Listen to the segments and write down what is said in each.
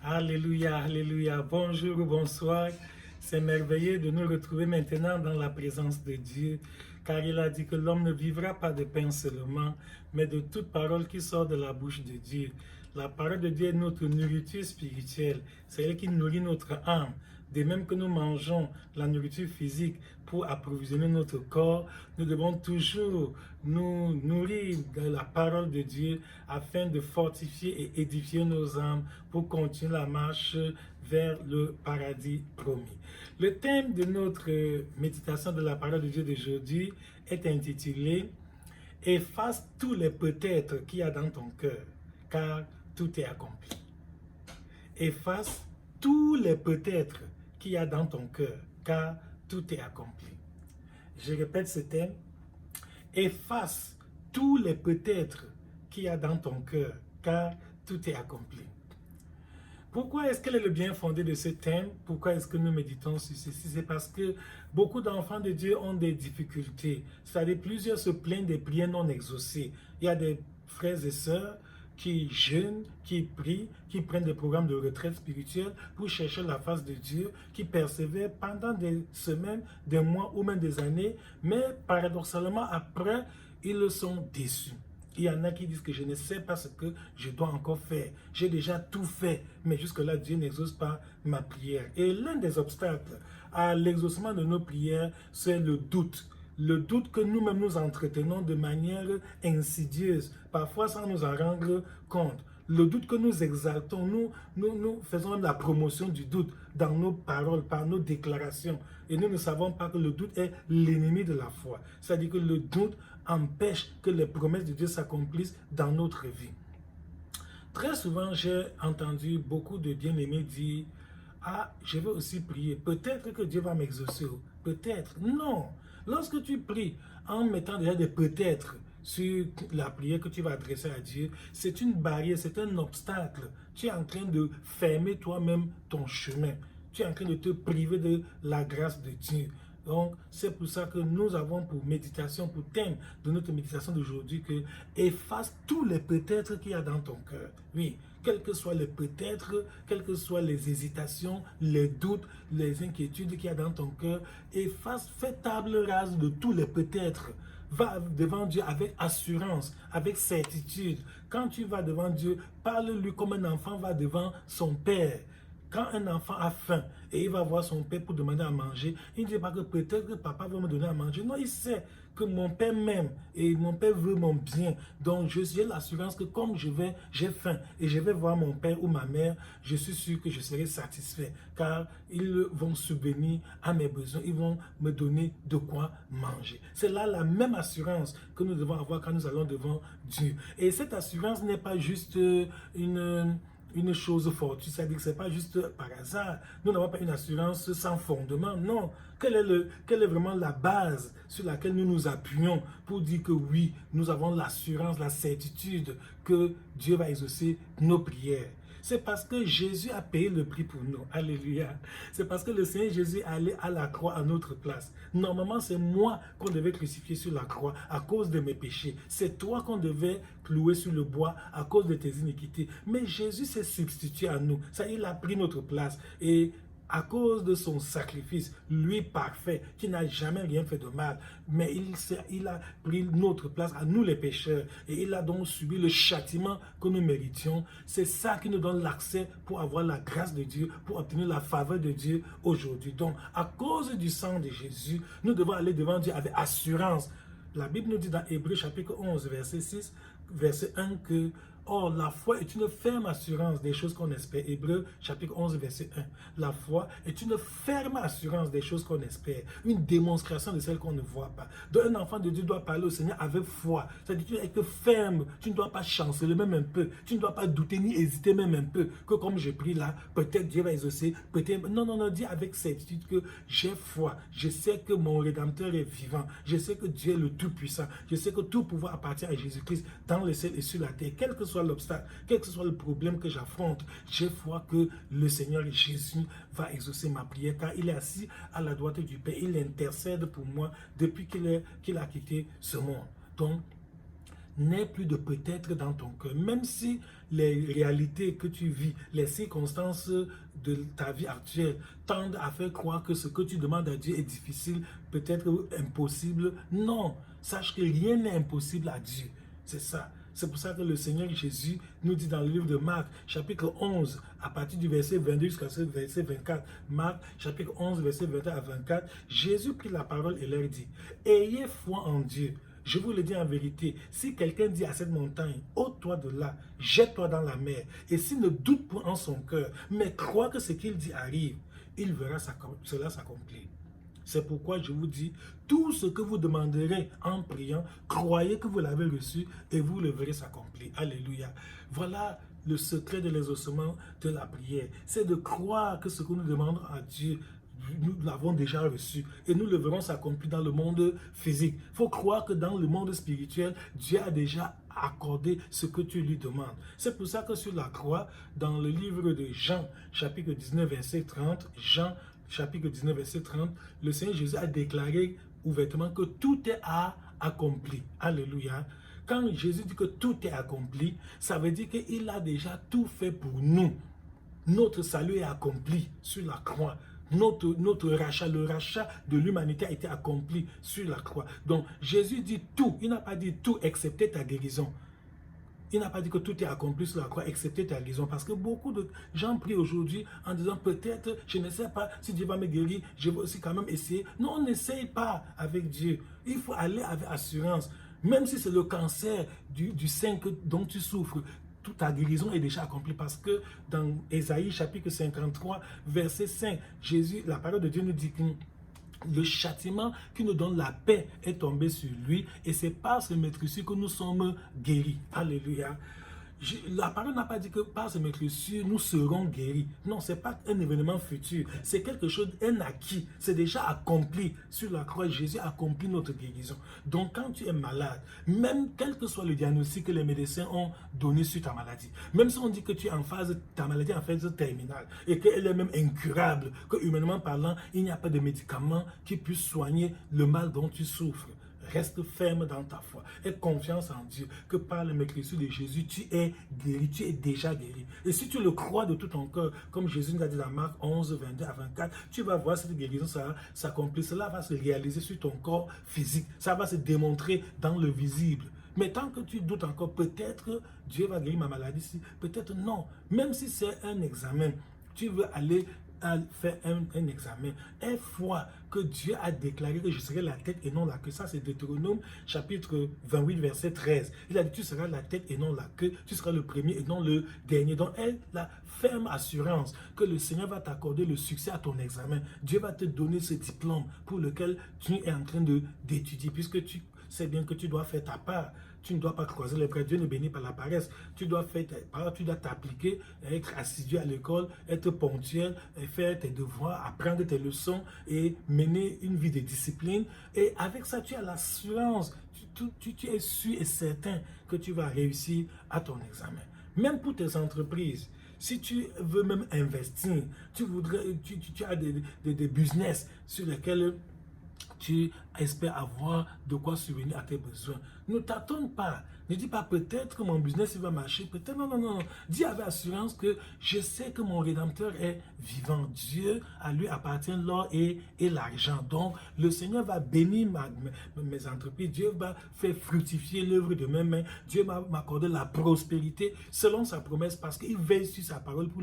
Alléluia, alléluia. Bonjour ou bonsoir. C'est merveilleux de nous retrouver maintenant dans la présence de Dieu, car il a dit que l'homme ne vivra pas de pain seulement, mais de toute parole qui sort de la bouche de Dieu. La parole de Dieu est notre nourriture spirituelle, c'est elle qui nourrit notre âme. De même que nous mangeons la nourriture physique pour approvisionner notre corps, nous devons toujours nous nourrir de la parole de Dieu afin de fortifier et édifier nos âmes pour continuer la marche vers le paradis promis. Le thème de notre méditation de la parole de Dieu d'aujourd'hui est intitulé « Efface tous les peut-être qu'il y a dans ton cœur, car tout est accompli. » Efface tous les peut-être qu'il y a dans ton cœur, car tout est accompli. Je répète ce thème. Efface tous les peut-être qu'il y a dans ton cœur, car tout est accompli. Pourquoi est-ce quel est le bien fondé de ce thème? Pourquoi est-ce que nous méditons sur ceci? C'est parce que beaucoup d'enfants de Dieu ont des difficultés. C'est-à-dire plusieurs se plaignent des prières non exaucées. Il y a des frères et sœurs qui jeûnent, qui prient, qui prennent des programmes de retraite spirituelle pour chercher la face de Dieu, qui persévèrent pendant des semaines, des mois ou même des années, mais paradoxalement après, ils sont déçus. Il y en a qui disent que je ne sais pas ce que je dois encore faire. J'ai déjà tout fait, mais jusque-là, Dieu n'exauce pas ma prière. Et l'un des obstacles à l'exaucement de nos prières, c'est le doute. Le doute que nous-mêmes nous entretenons de manière insidieuse, parfois sans nous en rendre compte. Le doute que nous exaltons, nous faisons la promotion du doute dans nos paroles, par nos déclarations. Et nous ne savons pas que le doute est l'ennemi de la foi. C'est-à-dire que le doute empêche que les promesses de Dieu s'accomplissent dans notre vie. Très souvent, j'ai entendu beaucoup de bien-aimés dire « Ah, je vais aussi prier. Peut-être que Dieu va m'exaucer. Peut-être. » Non. Lorsque tu pries en mettant déjà des peut-être sur la prière que tu vas adresser à Dieu, c'est une barrière, c'est un obstacle. Tu es en train de fermer toi-même ton chemin. Tu es en train de te priver de la grâce de Dieu. Donc, c'est pour ça que nous avons pour méditation, pour thème de notre méditation d'aujourd'hui, que efface tous les peut-être qu'il y a dans ton cœur. Oui, quels que soient les peut-être, quelles que soient les hésitations, les doutes, les inquiétudes qu'il y a dans ton cœur, efface, fais table rase de tous les peut-être. Va devant Dieu avec assurance, avec certitude. Quand tu vas devant Dieu, parle-lui comme un enfant va devant son père. Quand un enfant a faim et il va voir son père pour demander à manger, il ne dit pas que peut-être que papa va me donner à manger. Non, il sait que mon père m'aime et mon père veut mon bien. Donc, j'ai l'assurance que comme j'ai faim et je vais voir mon père ou ma mère, je suis sûr que je serai satisfait car ils vont subvenir à mes besoins, ils vont me donner de quoi manger. C'est là la même assurance que nous devons avoir quand nous allons devant Dieu. Et cette assurance n'est pas juste une chose fortuite, c'est-à-dire que ce n'est pas juste par hasard. Nous n'avons pas une assurance sans fondement, non. Quelle est vraiment la base sur laquelle nous nous appuyons pour dire que oui, nous avons l'assurance, la certitude que Dieu va exaucer nos prières? C'est parce que Jésus a payé le prix pour nous. Alléluia. C'est parce que le Seigneur Jésus est allé à la croix à notre place. Normalement, c'est moi qu'on devait crucifier sur la croix à cause de mes péchés. C'est toi qu'on devait clouer sur le bois à cause de tes iniquités. Mais Jésus s'est substitué à nous. Ça, il a pris notre place. Et à cause de son sacrifice, lui parfait, qui n'a jamais rien fait de mal, mais il a pris notre place à nous les pécheurs, et il a donc subi le châtiment que nous méritions. C'est ça qui nous donne l'accès pour avoir la grâce de Dieu, pour obtenir la faveur de Dieu aujourd'hui. Donc, à cause du sang de Jésus, nous devons aller devant Dieu avec assurance. La Bible nous dit dans Hébreux chapitre 11, verset 6, verset 1 que or, la foi est une ferme assurance des choses qu'on espère. Hébreux chapitre 11, verset 1. La foi est une ferme assurance des choses qu'on espère. Une démonstration de celles qu'on ne voit pas. Donc, un enfant de Dieu doit parler au Seigneur avec foi. C'est-à-dire que tu dois être ferme. Tu ne dois pas chanceler même un peu. Tu ne dois pas douter ni hésiter même un peu. Que comme je prie là, peut-être Dieu va exaucer. Peut-être. Non, non, non. Dis avec certitude que j'ai foi. Je sais que mon Rédempteur est vivant. Je sais que Dieu est le Tout-Puissant. Je sais que tout pouvoir appartient à Jésus-Christ dans le ciel et sur la terre. Quel que soit l'obstacle, quel que soit le problème que j'affronte, j'ai foi que le Seigneur Jésus va exaucer ma prière car il est assis à la droite du Père. Il intercède pour moi depuis qu'il a quitté ce monde. Donc, n'ait plus de peut-être dans ton cœur. Même si les réalités que tu vis, les circonstances de ta vie actuelle tendent à faire croire que ce que tu demandes à Dieu est difficile, peut-être impossible. Non, sache que rien n'est impossible à Dieu. C'est ça. C'est pour ça que le Seigneur Jésus nous dit dans le livre de Marc, chapitre 11, à partir du verset 22 jusqu'à ce verset 24, Marc, chapitre 11, verset 21 à 24, Jésus prit la parole et leur dit, « Ayez foi en Dieu. Je vous le dis en vérité, si quelqu'un dit à cette montagne, ôte-toi de là, jette-toi dans la mer, et s'il ne doute point en son cœur, mais croit que ce qu'il dit arrive, il verra cela s'accomplir. C'est pourquoi je vous dis, tout ce que vous demanderez en priant, croyez que vous l'avez reçu et vous le verrez s'accomplir. Alléluia. Voilà le secret de l'exaucement de la prière. C'est de croire que ce que nous demandons à Dieu, nous l'avons déjà reçu et nous le verrons s'accomplir dans le monde physique. Il faut croire que dans le monde spirituel, Dieu a déjà accordé ce que tu lui demandes. C'est pour ça que sur la croix, dans le livre de Jean, chapitre 19, verset 30, Jean, chapitre 19, verset 30, le Seigneur Jésus a déclaré ouvertement que tout est accompli. Alléluia. Quand Jésus dit que tout est accompli, ça veut dire qu'il a déjà tout fait pour nous. Notre salut est accompli sur la croix. Notre rachat, le rachat de l'humanité a été accompli sur la croix. Donc Jésus dit tout. Il n'a pas dit tout excepté ta guérison. Il n'a pas dit que tout est accompli sur la croix, excepté ta guérison. Parce que beaucoup de gens prient aujourd'hui en disant peut-être, je ne sais pas si Dieu va me guérir, je vais aussi quand même essayer. Non, on n'essaye pas avec Dieu. Il faut aller avec assurance. Même si c'est le cancer du sein dont tu souffres, toute ta guérison est déjà accomplie. Parce que dans Ésaïe chapitre 53, verset 5, Jésus, la parole de Dieu nous dit que le châtiment qui nous donne la paix est tombé sur lui et c'est par ce maîtrise que nous sommes guéris. Alléluia. La parole n'a pas dit que par ce maîtrise nous serons guéris. Non, ce n'est pas un événement futur. C'est quelque chose, un acquis. C'est déjà accompli sur la croix. Jésus a accompli notre guérison. Donc quand tu es malade, même quel que soit le diagnostic que les médecins ont donné sur ta maladie, même si on dit que tu es en phase, ta maladie est en phase terminale et qu'elle est même incurable, que humainement parlant, il n'y a pas de médicament qui puisse soigner le mal dont tu souffres. Reste ferme dans ta foi. Aie confiance en Dieu que par le maîtrise de Jésus, tu es guéri, tu es déjà guéri. Et si tu le crois de tout ton cœur, comme Jésus nous a dit dans Marc 11, 22 à 24, tu vas voir cette guérison s'accomplir. Cela va se réaliser sur ton corps physique. Ça va se démontrer dans le visible. Mais tant que tu doutes encore, peut-être Dieu va guérir ma maladie, peut-être non. Même si c'est un examen, tu veux aller faire un examen. Aie foi que Dieu a déclaré que je serai la tête et non la queue. Ça, c'est Deutéronome chapitre 28, verset 13. Il a dit, tu seras la tête et non la queue. Tu seras le premier et non le dernier. Donc, aie la ferme assurance que le Seigneur va t'accorder le succès à ton examen. Dieu va te donner ce diplôme pour lequel tu es en train d'étudier, puisque tu sais bien que tu dois faire ta part. Tu ne dois pas croiser les bras. Dieu ne bénit pas la paresse. Tu dois faire ta part, tu dois t'appliquer, être assidu à l'école, être ponctuel, faire tes devoirs, apprendre tes leçons et mener une vie de discipline. Et avec ça, tu as l'assurance, tu es sûr et certain que tu vas réussir à ton examen. Même pour tes entreprises. Si tu veux même investir, tu as des business sur lesquels tu espères avoir de quoi subvenir à tes besoins. Ne t'attends pas. Ne dis pas peut-être que mon business va marcher. Peut-être non, non, non. Dis avec assurance que je sais que mon Rédempteur est vivant. Dieu, à lui appartient l'or et l'argent. Donc, le Seigneur va bénir mes entreprises. Dieu va faire fructifier l'œuvre de mes mains. Dieu va m'accorder la prospérité selon sa promesse parce qu'il veille sur sa parole pour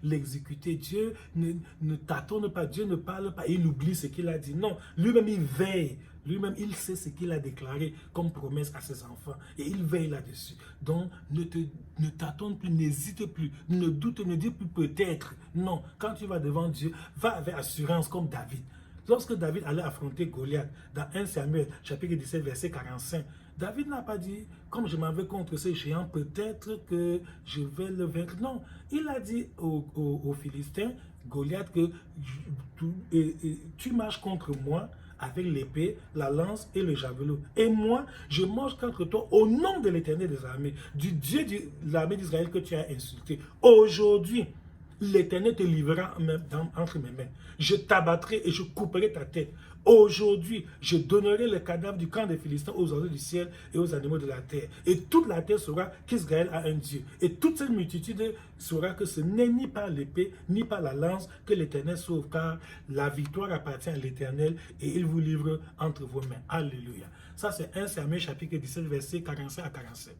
l'exécuter. Dieu ne t'attend pas. Dieu ne parle pas. Il oublie ce qu'il a dit. Non, lui-même il veille. Lui-même, il sait ce qu'il a déclaré comme promesse à ses enfants. Et il veille là-dessus. Donc, ne t'attends plus, n'hésite plus, ne doute, ne dis plus peut-être. Non, quand tu vas devant Dieu, va avec assurance comme David. Lorsque David allait affronter Goliath, dans 1 Samuel, chapitre 17, verset 45, David n'a pas dit, comme je m'en vais contre ce géant, peut-être que je vais le vaincre. Non, il a dit aux Philistins, Goliath, que tu marches contre moi, avec l'épée, la lance et le javelot. Et moi, je mange contre toi au nom de l'Éternel des armées, du Dieu de l'armée d'Israël que tu as insulté. Aujourd'hui, l'Éternel te livrera entre mes mains. Je t'abattrai et je couperai ta tête. Aujourd'hui, je donnerai le cadavre du camp des Philistins aux oiseaux du ciel et aux animaux de la terre. Et toute la terre saura qu'Israël a un Dieu. Et toute cette multitude saura que ce n'est ni par l'épée, ni par la lance que l'Éternel sauve, car la victoire appartient à l'Éternel et il vous livre entre vos mains. Alléluia. Ça, c'est 1 Samuel chapitre 17, verset 45 à 47.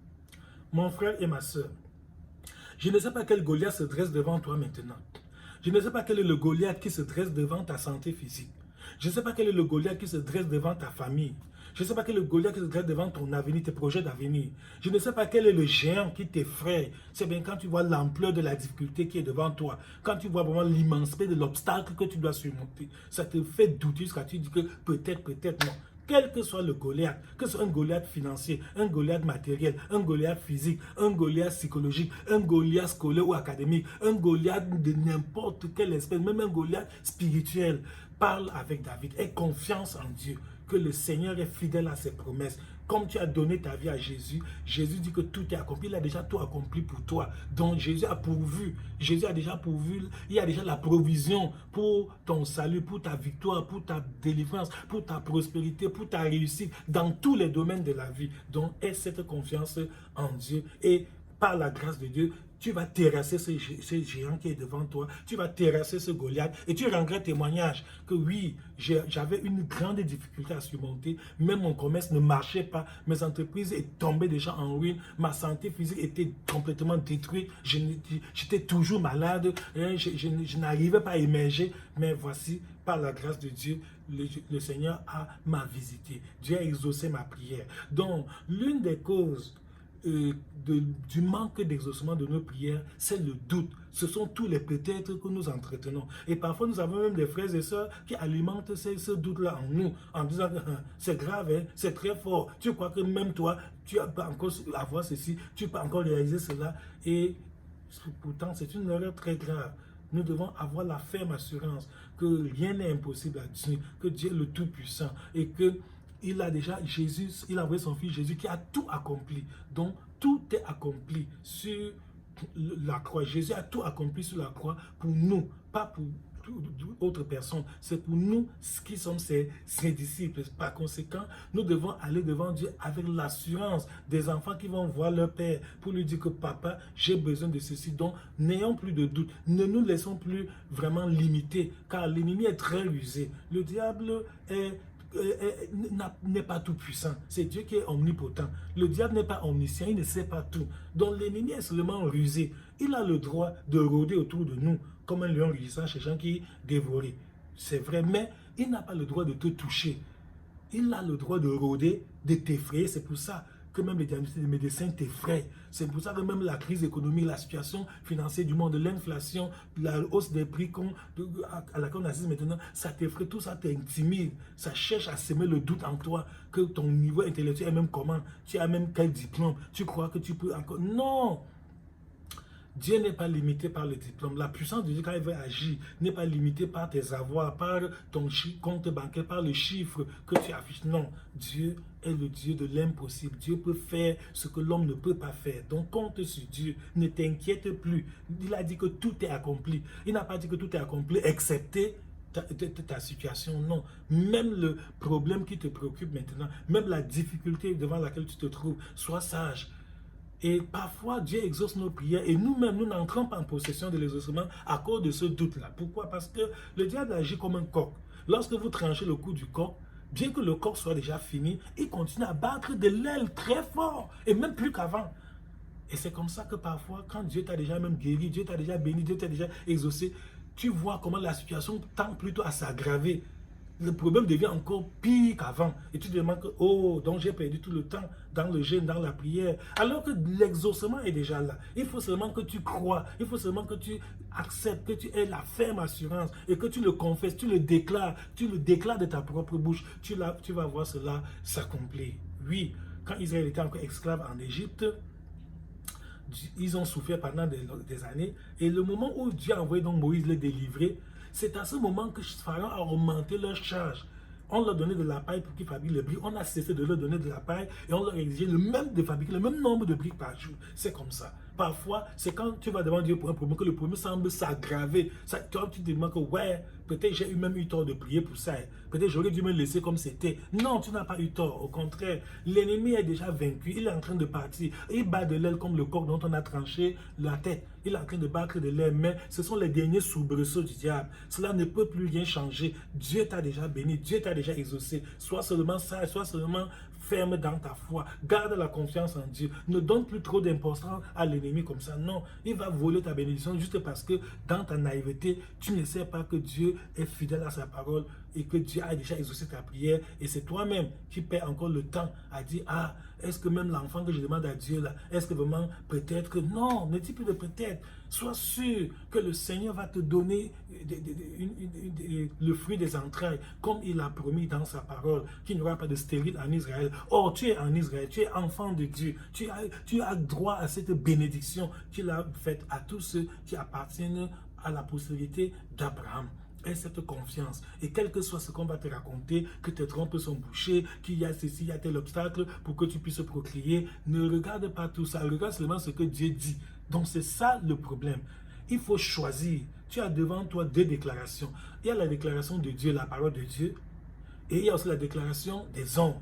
Mon frère et ma soeur, je ne sais pas quel Goliath se dresse devant toi maintenant. Je ne sais pas quel est le Goliath qui se dresse devant ta santé physique. Je ne sais pas quel est le Goliath qui se dresse devant ta famille. Je ne sais pas quel est le Goliath qui se dresse devant ton avenir, tes projets d'avenir. Je ne sais pas quel est le géant qui t'effraie. C'est bien quand tu vois l'ampleur de la difficulté qui est devant toi, quand tu vois vraiment l'immensité de l'obstacle que tu dois surmonter, ça te fait douter jusqu'à tu dis que peut-être non. Quel que soit le Goliath, que ce soit un Goliath financier, un Goliath matériel, un Goliath physique, un Goliath psychologique, un Goliath scolaire ou académique, un Goliath de n'importe quelle espèce, même un Goliath spirituel, parle avec David. Aie confiance en Dieu, que le Seigneur est fidèle à ses promesses. Comme tu as donné ta vie à Jésus, Jésus dit que tout est accompli. Il a déjà tout accompli pour toi. Donc Jésus a pourvu. Jésus a déjà pourvu. Il y a déjà la provision pour ton salut, pour ta victoire, pour ta délivrance, pour ta prospérité, pour ta réussite dans tous les domaines de la vie. Donc aie cette confiance en Dieu et par la grâce de Dieu, tu vas terrasser ce géant qui est devant toi, tu vas terrasser ce Goliath et tu rendras témoignage que oui, j'avais une grande difficulté à surmonter, même mon commerce ne marchait pas, mes entreprises étaient tombées déjà en ruine, ma santé physique était complètement détruite, j'étais toujours malade, je n'arrivais pas à émerger, mais voici, par la grâce de Dieu, le Seigneur m'a visité, Dieu a exaucé ma prière. Donc, l'une des causes du manque d'exaucement de nos prières, c'est le doute. Ce sont tous les peut-être que nous entretenons. Et parfois, nous avons même des frères et sœurs qui alimentent ce doute-là en nous, en disant que c'est grave, hein, c'est très fort. Tu crois que même toi, tu ne peux pas encore avoir ceci, tu peux encore réaliser cela. Et pourtant, c'est une erreur très grave. Nous devons avoir la ferme assurance que rien n'est impossible à Dieu, que Dieu est le Tout-Puissant et que il a déjà Jésus, il a envoyé son fils Jésus qui a tout accompli. Donc tout est accompli sur la croix. Jésus a tout accompli sur la croix pour nous, pas pour autre personne. C'est pour nous qui sommes ses disciples. Par conséquent, nous devons aller devant Dieu avec l'assurance des enfants qui vont voir leur père pour lui dire que papa, j'ai besoin de ceci. Donc n'ayons plus de doute. Ne nous laissons plus vraiment limiter, car l'ennemi est très rusé. Le diable n'est pas tout puissant, c'est Dieu qui est omnipotent. Le diable n'est pas omniscient, il ne sait pas tout. Donc l'ennemi est seulement rusé. Il a le droit de rôder autour de nous comme un lion rugissant chez gens qui dévorent. C'est vrai, mais il n'a pas le droit de te toucher. Il a le droit de rôder, de t'effrayer. C'est pour ça que même les diagnostics des médecins t'effraient. C'est pour ça que même la crise économique, la situation financière du monde, l'inflation, la hausse des prix à laquelle on assiste maintenant, ça t'effraie, tout ça t'intimide. Ça cherche à semer le doute en toi, que ton niveau intellectuel est même comment, tu as même quel diplôme, tu crois que tu peux encore... Non! Dieu n'est pas limité par le diplôme. La puissance de Dieu, quand il veut agir, n'est pas limitée par tes avoirs, par ton compte bancaire, par le chiffre que tu affiches. Non, Dieu est le Dieu de l'impossible. Dieu peut faire ce que l'homme ne peut pas faire. Donc compte sur Dieu. Ne t'inquiète plus. Il a dit que tout est accompli. Il n'a pas dit que tout est accompli, excepté ta situation, non. Même le problème qui te préoccupe maintenant, même la difficulté devant laquelle tu te trouves, sois sage. Et parfois, Dieu exauce nos prières et nous-mêmes, nous n'entrons pas en possession de l'exaucement à cause de ce doute-là. Pourquoi? Parce que le diable agit comme un coq. Lorsque vous tranchez le cou du coq, bien que le coq soit déjà fini, il continue à battre de l'aile très fort et même plus qu'avant. Et c'est comme ça que parfois, quand Dieu t'a déjà même guéri, Dieu t'a déjà béni, Dieu t'a déjà exaucé, tu vois comment la situation tend plutôt à s'aggraver. Le problème devient encore pire qu'avant. Et tu te demandes que, oh, donc j'ai perdu tout le temps dans le jeûne, dans la prière. Alors que l'exaucement est déjà là. Il faut seulement que tu crois. Il faut seulement que tu acceptes, que tu aies la ferme assurance et que tu le confesses, tu le déclares de ta propre bouche. Tu vas voir cela s'accomplir. Oui, quand Israël était encore esclave en Égypte, ils ont souffert pendant des années. Et le moment où Dieu a envoyé donc Moïse les délivrer, c'est à ce moment que Pharaon a augmenté leur charge. On leur donnait de la paille pour qu'ils fabriquent les briques. On a cessé de leur donner de la paille et on leur exigeait de fabriquer le même nombre de briques par jour. C'est comme ça. Parfois, c'est quand tu vas devant Dieu pour un problème que le problème semble s'aggraver. Quand tu te demandes que, ouais, peut-être j'ai même eu tort de prier pour ça. Peut-être j'aurais dû me laisser comme c'était. Non, tu n'as pas eu tort. Au contraire, l'ennemi est déjà vaincu. Il est en train de partir. Il bat de l'aile comme le coq dont on a tranché la tête. Il est en train de battre de l'aile. Mais ce sont les derniers soubresauts du diable. Cela ne peut plus rien changer. Dieu t'a déjà béni. Dieu t'a déjà exaucé. Sois seulement sage. Sois seulement ferme dans ta foi. Garde la confiance en Dieu. Ne donne plus trop d'importance à l'ennemi comme ça. Non, il va voler ta bénédiction juste parce que dans ta naïveté, tu ne sais pas que Dieu est fidèle à sa parole et que Dieu a déjà exaucé ta prière. Et c'est toi-même qui perds encore le temps à dire, ah, est-ce que même l'enfant que je demande à Dieu là, est-ce que vraiment peut-être que non, ne dis plus de peut-être. Sois sûr que le Seigneur va te donner le fruit des entrailles, comme il a promis dans sa parole, qu'il n'y aura pas de stérile en Israël. Or, tu es en Israël, tu es enfant de Dieu, tu as droit à cette bénédiction qu'il a faite à tous ceux qui appartiennent à la postérité d'Abraham. Aie cette confiance. Et quel que soit ce qu'on va te raconter, que tes trompes sont bouchées, qu'il y a ceci, il y a tel obstacle pour que tu puisses procréer, ne regarde pas tout ça. Regarde seulement ce que Dieu dit. Donc c'est ça le problème. Il faut choisir. Tu as devant toi deux déclarations. Il y a la déclaration de Dieu, la parole de Dieu. Et il y a aussi la déclaration des hommes.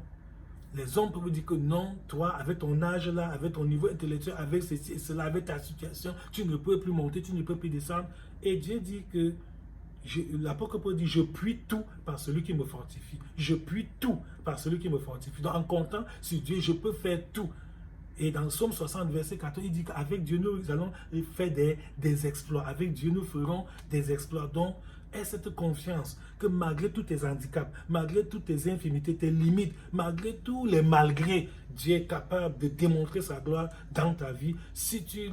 Les hommes peuvent dire que non, toi, avec ton âge là, avec ton niveau intellectuel, avec ceci et cela, avec ta situation, tu ne peux plus monter, tu ne peux plus descendre. Et Dieu dit que l'apôtre Paul dit, je puis tout par celui qui me fortifie. Je puis tout par celui qui me fortifie. Donc en comptant sur Dieu, je peux faire tout. Et dans Somme 60, verset 14, il dit qu'avec Dieu, nous allons faire des exploits. Avec Dieu, nous ferons des exploits. Donc, aie cette confiance que malgré tous tes handicaps, malgré toutes tes infimités, tes limites, malgré tous les malgrés, Dieu est capable de démontrer sa gloire dans ta vie si tu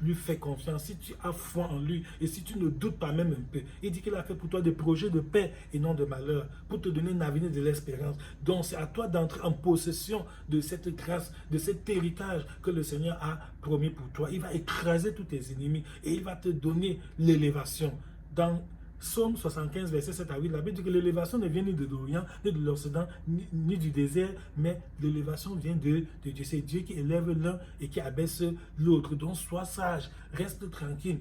lui fais confiance, si tu as foi en lui et si tu ne doutes pas même un peu. Il dit qu'il a fait pour toi des projets de paix et non de malheur, pour te donner un avenir de l'espérance. Donc c'est à toi d'entrer en possession de cette grâce, de cet héritage que le Seigneur a promis pour toi. Il va écraser tous tes ennemis et il va te donner l'élévation. Dans Psaume 75, verset 7 à 8, la Bible dit que l'élévation ne vient ni de l'Orient, ni de l'Occident, ni du désert, mais l'élévation vient de Dieu. C'est Dieu qui élève l'un et qui abaisse l'autre. Donc sois sage, reste tranquille.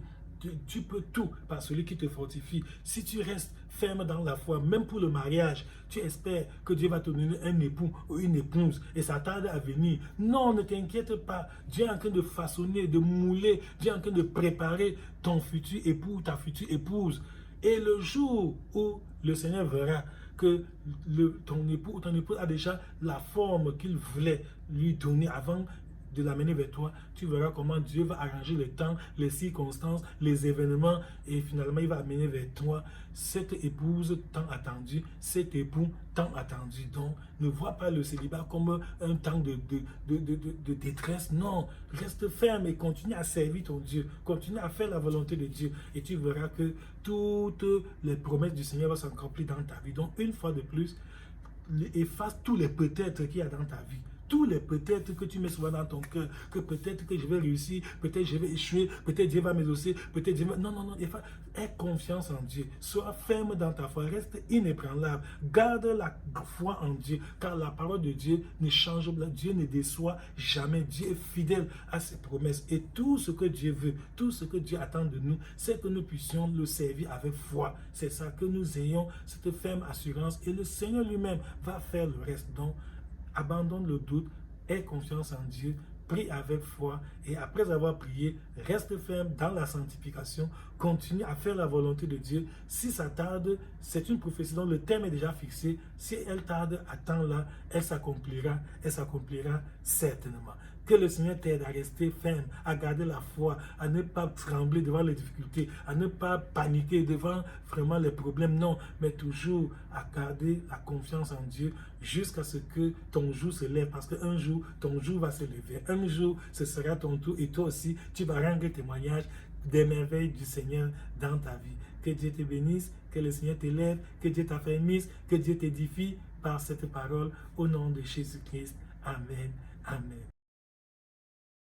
Tu peux tout par celui qui te fortifie. Si tu restes ferme dans la foi, même pour le mariage, tu espères que Dieu va te donner un époux ou une épouse et ça tarde à venir. Non, ne t'inquiète pas. Dieu est en train de façonner, de mouler. Dieu est en train de préparer ton futur époux ou ta future épouse. Et le jour où le Seigneur verra que ton époux ou ton épouse a déjà la forme qu'il voulait lui donner avant de l'amener vers toi, tu verras comment Dieu va arranger le temps, les circonstances, les événements et finalement il va amener vers toi cette épouse tant attendue, cet époux tant attendu. Donc ne vois pas le célibat comme un temps de détresse, non, reste ferme et continue à servir ton Dieu, continue à faire la volonté de Dieu et tu verras que toutes les promesses du Seigneur vont s'accomplir dans ta vie. Donc une fois de plus, efface tous les peut-être qu'il y a dans ta vie. Tous les peut-être que tu mets souvent dans ton cœur, que peut-être que je vais réussir, peut-être je vais échouer, peut-être Dieu va m'exaucer, peut-être Dieu va... Non, non, non, aie confiance en Dieu. Sois ferme dans ta foi, reste inébranlable. Garde la foi en Dieu, car la parole de Dieu ne change pas, Dieu ne déçoit jamais. Dieu est fidèle à ses promesses. Et tout ce que Dieu veut, tout ce que Dieu attend de nous, c'est que nous puissions le servir avec foi. C'est ça, que nous ayons cette ferme assurance et le Seigneur lui-même va faire le reste. Donc, abandonne le doute, aie confiance en Dieu, prie avec foi et après avoir prié, reste ferme dans la sanctification, continue à faire la volonté de Dieu. Si ça tarde, c'est une prophétie dont le terme est déjà fixé. Si elle tarde, attends-la, elle s'accomplira certainement. Que le Seigneur t'aide à rester ferme, à garder la foi, à ne pas trembler devant les difficultés, à ne pas paniquer devant vraiment les problèmes, non, mais toujours à garder la confiance en Dieu jusqu'à ce que ton jour se lève, parce qu'un jour, ton jour va se lever, un jour, ce sera ton tour et toi aussi, tu vas rendre témoignage des merveilles du Seigneur dans ta vie. Que Dieu te bénisse, que le Seigneur t'élève, que Dieu t'affermisse, que Dieu t'édifie par cette parole au nom de Jésus-Christ. Amen. Amen.